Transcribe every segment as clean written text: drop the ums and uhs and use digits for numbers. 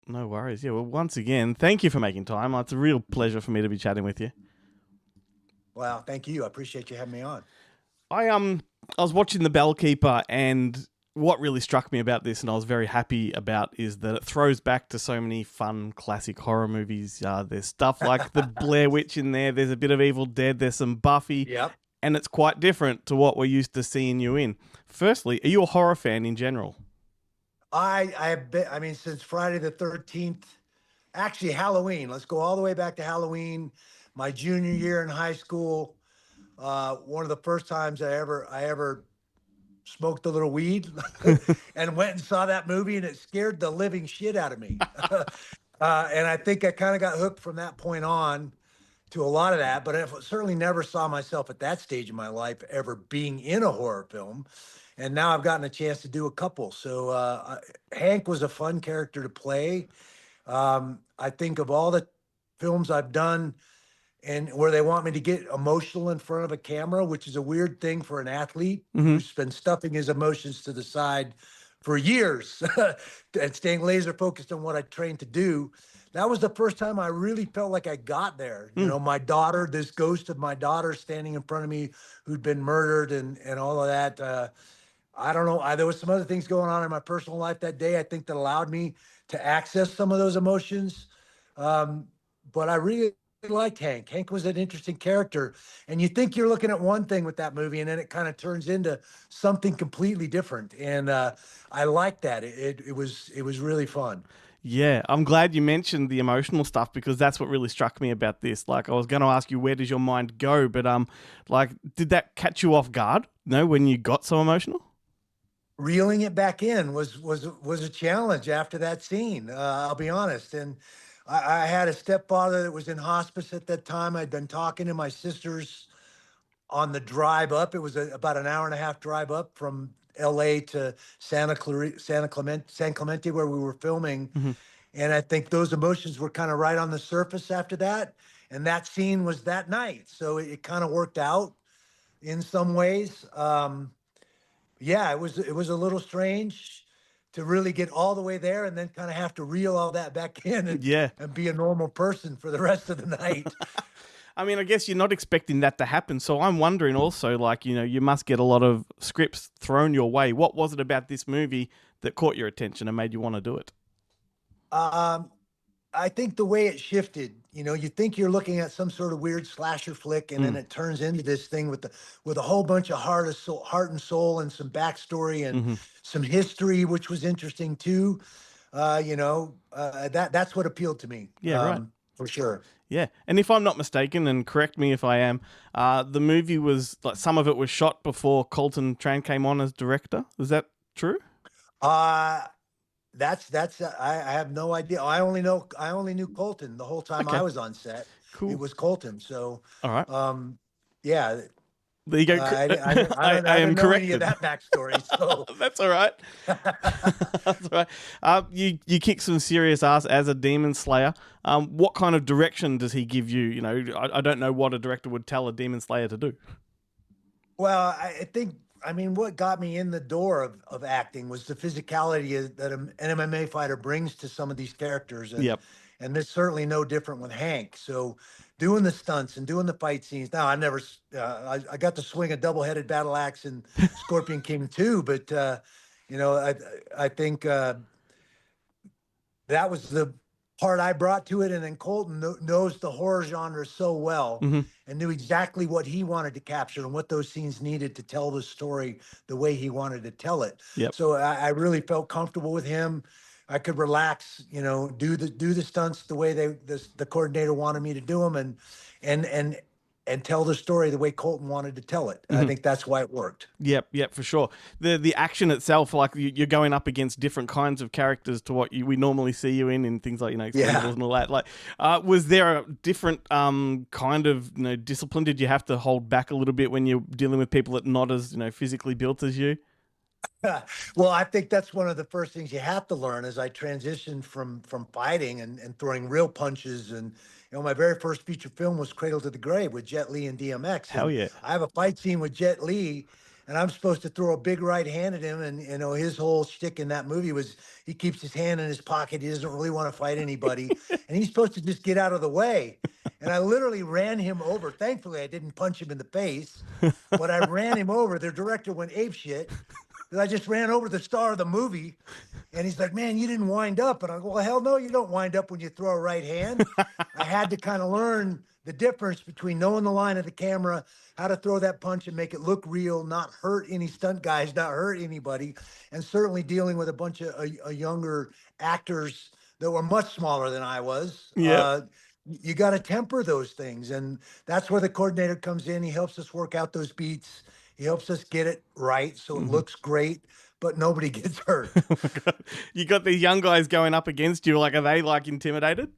No worries. Yeah, well, once again, thank you for making time. It's a real pleasure for me to be chatting with you. Well, thank you. I appreciate you having me on. I was watching The Bellkeeper, and what really struck me about this, and I was very happy about, is that it throws back to so many fun classic horror movies. There's stuff like the Blair Witch in there. There's a bit of Evil Dead. There's some Buffy, Yep. and it's quite different to what we're used to seeing you in. Firstly, are you a horror fan in general? I have been, I mean, since Friday the 13th, actually Halloween. Let's go all the way back to Halloween, my junior year in high school. One of the first times I ever smoked a little weed and went and saw that movie, and it scared the living shit out of me. And I think I kind of got hooked from that point on to a lot of that, but I certainly never saw myself at that stage of my life ever being in a horror film. And now I've gotten a chance to do a couple. So Hank was a fun character to play. I think of all the films I've done and where they want me to get emotional in front of a camera, which is a weird thing for an athlete Mm-hmm. who's been stuffing his emotions to the side for years and staying laser focused on what I trained to do. That was the first time I really felt like I got there. You Mm. know, my daughter, this ghost of my daughter standing in front of me who'd been murdered and all of that. I don't know. There was some other things going on in my personal life that day, I think, that allowed me to access some of those emotions. Um, but I really liked Hank. Hank was an interesting character. And you think you're looking at one thing with that movie, and then it kind of turns into something completely different. And I liked that. It was really fun. Yeah, I'm glad you mentioned the emotional stuff, because that's what really struck me about this. Like, I was going to ask you, where does your mind go? But like, did that catch you off guard? No, when you got so emotional? Reeling it back in was a challenge after that scene. I'll be honest. And I had a stepfather that was in hospice at that time. I'd been talking to my sisters on the drive up. It was about an hour and a half drive up from L.A. to San Clemente, where we were filming. Mm-hmm. And I think those emotions were kind of right on the surface after that. And that scene was that night, so it kind of worked out in some ways. Yeah, it was a little strange to really get all the way there and then kind of have to reel all that back in and Yeah. and be a normal person for the rest of the night. I mean, I guess you're not expecting that to happen. So I'm wondering also, like, you must get a lot of scripts thrown your way. What was it about this movie that caught your attention and made you want to do it? Um, I think the way it shifted, you think you're looking at some sort of weird slasher flick, and then Mm. it turns into this thing with a whole bunch of heart and soul, and some backstory and Mm-hmm. some history, which was interesting too. That's what appealed to me, Yeah, right. for sure. Yeah, and if I'm not mistaken, and correct me if I am, the movie was like, some of it was shot before Colton Tran came on as director. Is that true? Uh, I have no idea. I only knew Colton the whole time I Okay, was on set. It cool. was Colton. So, All right, um, yeah, there you go. I I am don't know any of corrected. that backstory. So, That's all right. That's all right. You kick some serious ass as a demon slayer. What kind of direction does he give you? I don't know what a director would tell a demon slayer to do. well, I think, I mean, what got me in the door of acting was the physicality that an MMA fighter brings to some of these characters, Yep. and this certainly no different with Hank. So, doing the stunts and doing the fight scenes. Now, I got to swing a double-headed battle axe in Scorpion King too, but you know, I think that was the part I brought to it. And then Colton knows the horror genre so well Mm-hmm. and knew exactly what he wanted to capture and what those scenes needed to tell the story the way he wanted to tell it. Yep. So I really felt comfortable with him. I could relax, do the stunts the way the coordinator wanted me to do them, and and and tell the story the way Colton wanted to tell it. I Mm-hmm. think that's why it worked. Yep, for sure. The action itself, like, you're going up against different kinds of characters to what we normally see you in things like, Expendables Yeah. and all that. Like, was there a different kind of discipline? Did you have to hold back a little bit when you're dealing with people that not as physically built as you? Well, I think that's one of the first things you have to learn as I transitioned from fighting and throwing real punches. And my very first feature film was Cradle to the Grave with Jet Li and DMX. Hell And yeah. I have a fight scene with Jet Li, and I'm supposed to throw a big right hand at him. And his whole shtick in that movie was he keeps his hand in his pocket. He doesn't really want to fight anybody, and he's supposed to just get out of the way. And I literally ran him over. Thankfully, I didn't punch him in the face, but I ran him over. The director went ape shit because I just ran over the star of the movie. And he's like, man, you didn't wind up. And I go, well, hell no, you don't wind up when you throw a right hand. I had to kind of learn the difference between knowing the line of the camera, how to throw that punch and make it look real, not hurt any stunt guys, not hurt anybody, and certainly dealing with a bunch of younger actors that were much smaller than I was. Yep. You got to temper those things. And that's where the coordinator comes in. He helps us work out those beats. He helps us get it right so it looks great, but nobody gets hurt. Oh my God. You got these young guys going up against you. Like, are they like intimidated?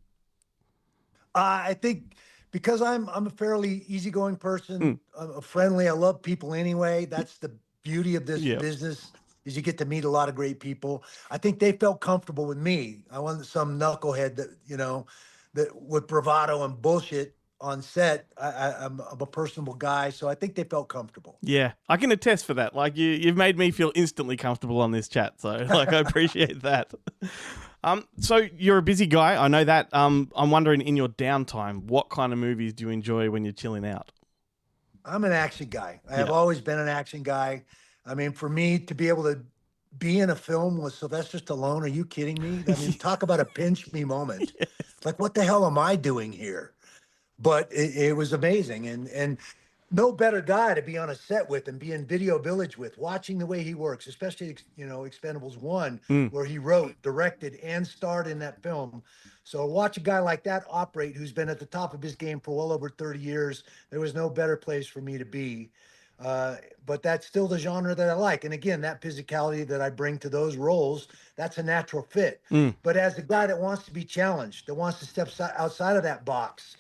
I think because I'm a fairly easygoing person, I'm friendly. I love people anyway. That's the beauty of this Yep. business is you get to meet a lot of great people. I think they felt comfortable with me. I wasn't some knucklehead that with bravado and bullshit on set. I'm a personable guy, so I think they felt comfortable. Yeah, I can attest for that. Like, you've made me feel instantly comfortable on this chat. So, like, I appreciate that. So you're a busy guy. I know that. I'm wondering, in your downtime, what kind of movies do you enjoy when you're chilling out? I'm an action guy. I have always been an action guy. I mean, for me to be able to be in a film with Sylvester Stallone, are you kidding me? I mean, talk about a pinch me moment. Yes. Like, what the hell am I doing here? But it was amazing. And no better guy to be on a set with and be in Video Village with, watching the way he works, especially, Expendables 1, where he wrote, directed, and starred in that film. So watch a guy like that operate, who's been at the top of his game for well over 30 years. There was no better place for me to be. But that's still the genre that I like. And again, that physicality that I bring to those roles, that's a natural fit. But as a guy that wants to be challenged, that wants to step outside of that box,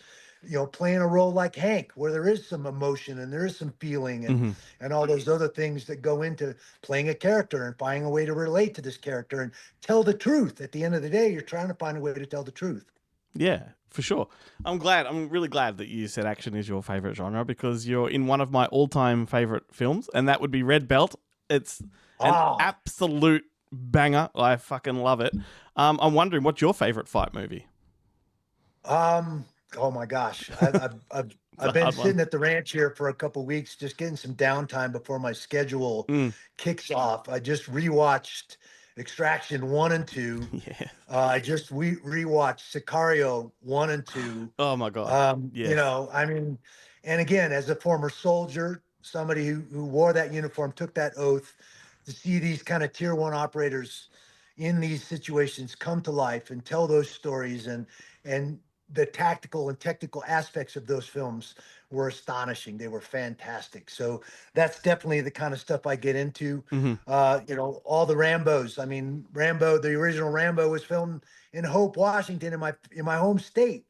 playing a role like Hank, where there is some emotion and there is some feeling and all those other things that go into playing a character and finding a way to relate to this character and tell the truth. At the end of the day, you're trying to find a way to tell the truth. Yeah, for sure. I'm really glad that you said action is your favorite genre, because you're in one of my all-time favorite films, and that would be Red Belt. It's an absolute banger. I fucking love it. I'm wondering, what's your favorite fight movie? Oh my gosh, I've been sitting at the ranch here for a couple weeks, just getting some downtime before my schedule kicks off. I just rewatched Extraction 1 and 2. Yeah. I just rewatched Sicario 1 and 2. Oh my God. Yes. I mean, and again, as a former soldier, somebody who wore that uniform, took that oath, to see these kind of tier 1 operators in these situations come to life and tell those stories, and the tactical and technical aspects of those films were astonishing. They were fantastic. So that's definitely the kind of stuff I get into. All the Rambos. I mean, the original Rambo was filmed in Hope, Washington, in my home state,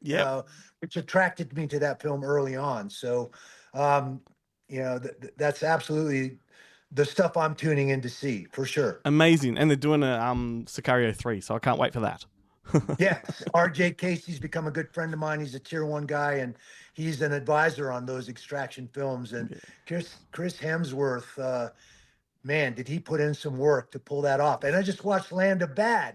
which attracted me to that film early on. So, that's absolutely the stuff I'm tuning in to see, for sure. Amazing. And they're doing a Sicario 3, so I can't wait for that. Yes, RJ Casey's become a good friend of mine. He's a tier 1 guy, and he's an advisor on those extraction films. And Chris Hemsworth, man, did he put in some work to pull that off. And I just watched Land of Bad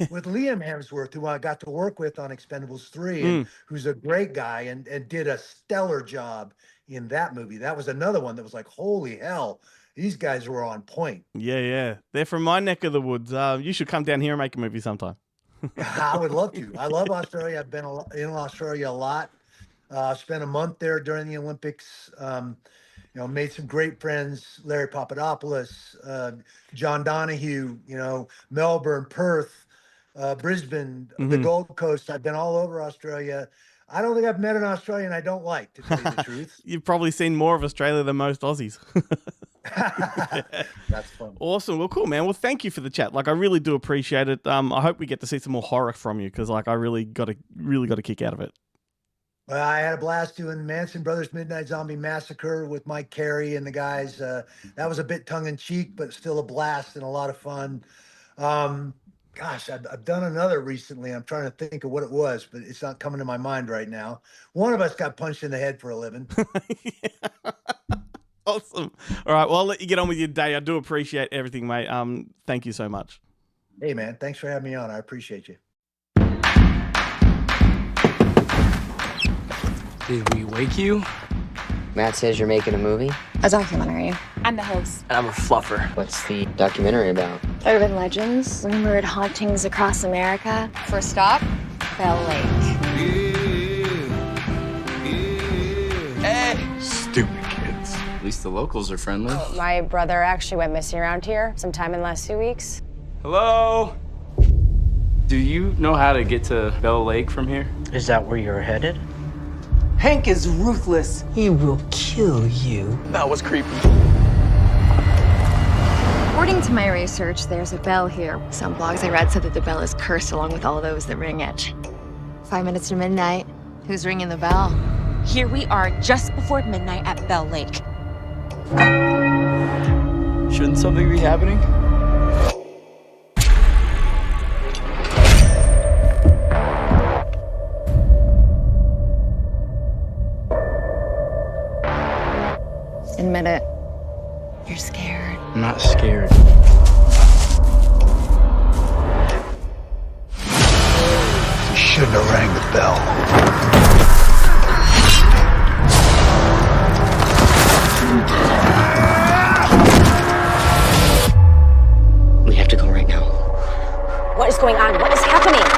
with Liam Hemsworth, who I got to work with on Expendables 3, and who's a great guy and did a stellar job in that movie. That was another one that was like, holy hell, these guys were on point. Yeah. They're from my neck of the woods. You should come down here and make a movie sometime. I would love to. I love Australia. I've been in Australia a lot. Spent a month there during the Olympics. Made some great friends. Larry Papadopoulos, John Donahue, Melbourne, Perth, Brisbane, the Gold Coast. I've been all over Australia. I don't think I've met an Australian I don't like, to tell you the truth. You've probably seen more of Australia than most Aussies. That's fun. Awesome. Well, cool, man. Well, thank you for the chat. Like, I really do appreciate it. I hope we get to see some more horror from you, because like I really got a kick out of it. Well, I had a blast doing Manson Brothers Midnight Zombie Massacre with Mike Carey and the guys. That was a bit tongue in cheek, but still a blast and a lot of fun. Gosh, I've done another recently. I'm trying to think of what it was, but it's not coming to my mind right now. One of us got punched in the head for a living. Awesome. All right. Well, I'll let you get on with your day. I do appreciate everything, mate. Thank you so much. Hey, man, thanks for having me on. I appreciate you. Did we wake you? Matt says you're making a movie. A documentary. I'm the host. And I'm a fluffer. What's the documentary about? Urban legends, rumored hauntings across America. First stop, Bell Lake. Hey! Stupid kids. At least the locals are friendly. My brother actually went missing around here sometime in the last 2 weeks. Hello? Do you know how to get to Bell Lake from here? Is that where you're headed? Hank is ruthless. He will kill you. That was creepy. According to my research, there's a bell here. Some blogs I read said that the bell is cursed along with all those that ring it. 5 minutes to midnight. Who's ringing the bell? Here we are just before midnight at Bell Lake. Shouldn't something be happening? Admit it. You're scared. I'm not scared. You shouldn't have rang the bell. We have to go right now. What is going on? What is happening?